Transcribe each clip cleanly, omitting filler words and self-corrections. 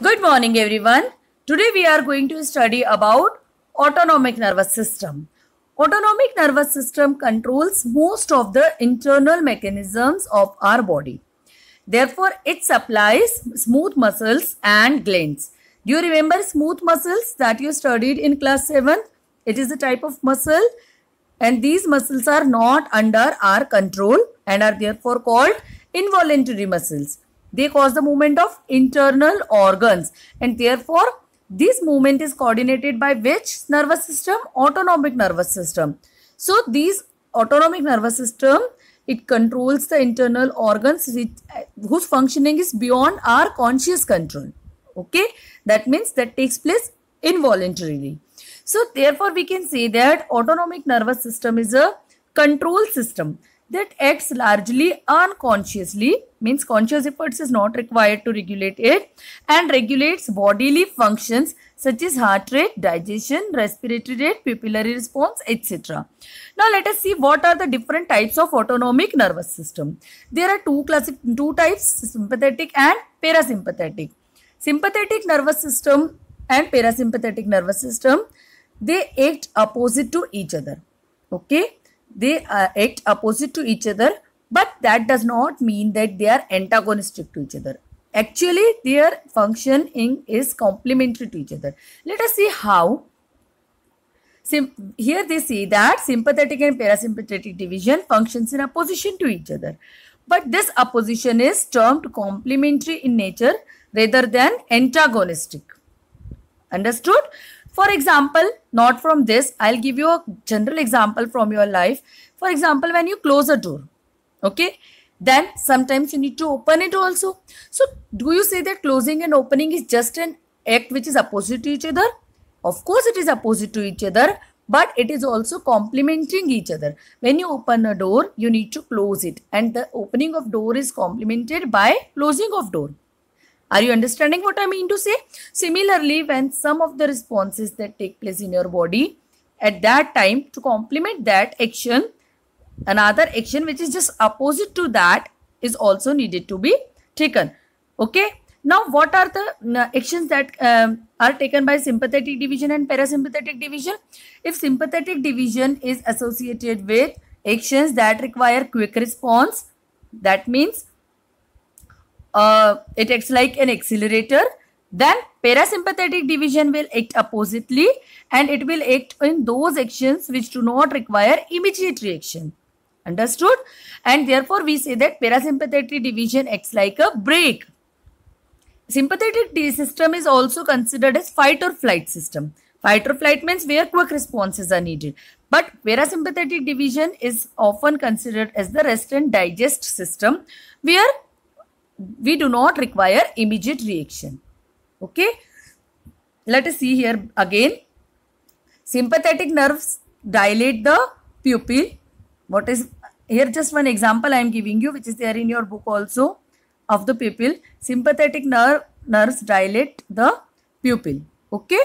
Good morning, everyone. Today we are going to study about autonomic nervous system. Autonomic nervous system controls most of the internal mechanisms of our body. Therefore, it supplies smooth muscles and glands. Do you remember smooth muscles that you studied in class 7? It is a type of muscle and these muscles are not under our control and are therefore called involuntary muscles. They cause the movement of internal organs and therefore this movement is coordinated by which nervous system? Autonomic nervous system. So these autonomic nervous system, it controls the internal organs whose functioning is beyond our conscious control. Okay, that means that takes place involuntarily. So therefore we can say that autonomic nervous system is a control system that acts largely unconsciously, means conscious efforts is not required to regulate it, and regulates bodily functions such as heart rate, digestion, respiratory rate, pupillary response, etc. Now let us see what are the different types of autonomic nervous system. There are two types, sympathetic and parasympathetic. Sympathetic nervous system and parasympathetic nervous system, they act opposite to each other. Okay, they act opposite to each other, but that does not mean that they are antagonistic to each other. Actually, their functioning is complementary to each other. Let us see how. Here they say that sympathetic and parasympathetic division functions in opposition to each other. But this opposition is termed complementary in nature rather than antagonistic. Understood? For example, not from this, I'll give you a general example from your life. For example, when you close a door, okay, then sometimes you need to open it also. So, do you say that closing and opening is just an act which is opposite to each other? Of course, it is opposite to each other, but it is also complementing each other. When you open a door, you need to close it, and the opening of door is complemented by closing of door. Are you understanding what I mean to say? Similarly, when some of the responses that take place in your body, at that time, to complement that action, another action which is just opposite to that is also needed to be taken. Okay. Now, what are the actions that are taken by sympathetic division and parasympathetic division? If sympathetic division is associated with actions that require quick response, that means it acts like an accelerator, then parasympathetic division will act oppositely and it will act in those actions which do not require immediate reaction. Understood? And therefore we say that parasympathetic division acts like a brake. Sympathetic system is also considered as fight or flight system. Fight or flight means where quick responses are needed. But parasympathetic division is often considered as the rest and digest system where we do not require immediate reaction. Okay. Let us see here again. Sympathetic nerves dilate the pupil. What is here? Just one example I am giving you, which is there in your book also, of the pupil. Sympathetic nerves dilate the pupil. Okay.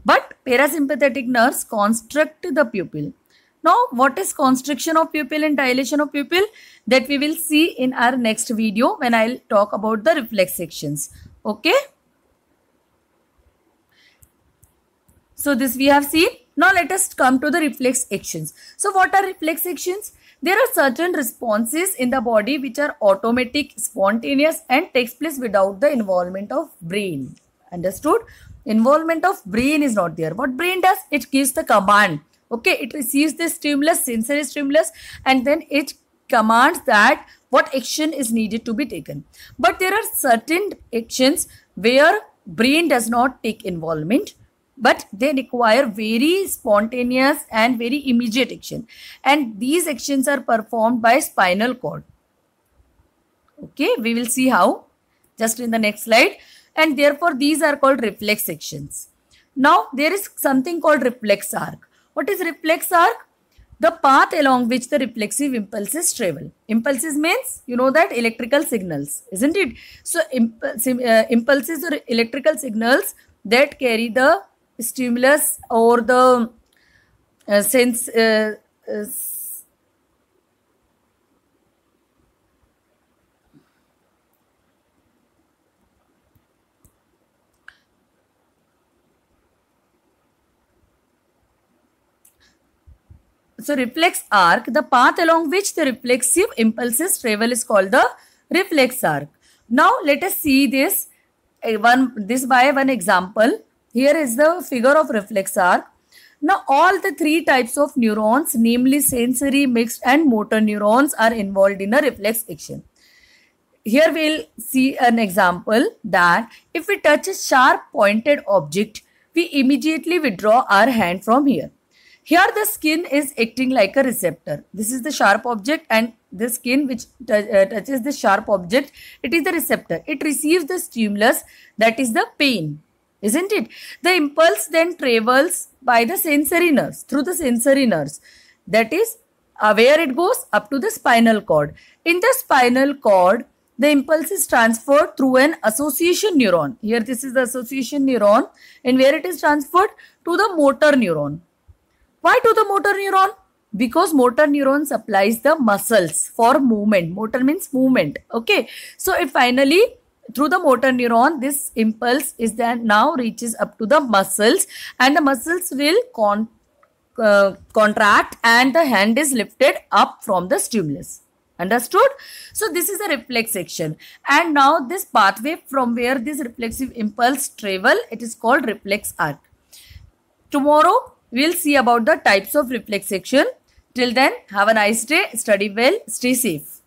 But parasympathetic nerves constrict the pupil. Now, what is constriction of pupil and dilation of pupil? That we will see in our next video when I'll talk about the reflex sections. Okay. So, this we have seen. Now, let us come to the reflex actions. So, what are reflex actions? There are certain responses in the body which are automatic, spontaneous and takes place without the involvement of brain. Understood? Involvement of brain is not there. What brain does? It gives the command. Okay, it receives the stimulus, sensory stimulus, and then it commands that what action is needed to be taken. But there are certain actions where brain does not take involvement, but they require very spontaneous and very immediate action. And these actions are performed by spinal cord. Okay, we will see how just in the next slide. And therefore, these are called reflex actions. Now, there is something called reflex arc. What is reflex arc? The path along which the reflexive impulses travel. Impulses means, you know that electrical signals, isn't it? So, impulses or electrical signals that carry the stimulus or the sense So reflex arc, the path along which the reflexive impulses travel is called the reflex arc. Now let us see this by one example. Here is the figure of reflex arc. Now all the three types of neurons, namely sensory, mixed and motor neurons, are involved in a reflex action. Here we'll see an example that if we touch a sharp pointed object, we immediately withdraw our hand from here. Here the skin is acting like a receptor. This is the sharp object and the skin which touches the sharp object, it is the receptor. It receives the stimulus, that is the pain, isn't it? The impulse then travels by the sensory nerves, through the sensory nerves. That is where it goes up to the spinal cord. In the spinal cord, the impulse is transferred through an association neuron. Here this is the association neuron, and where it is transferred to the motor neuron. Why to the motor neuron? Because motor neuron supplies the muscles for movement. Motor means movement. Okay. So it finally, through the motor neuron, this impulse is then now reaches up to the muscles, and the muscles will contract and the hand is lifted up from the stimulus. Understood? So this is a reflex action. And now this pathway from where this reflexive impulse travel, it is called reflex arc. Tomorrow, we'll see about the types of reflex action. Till then, have a nice day, study well, stay safe.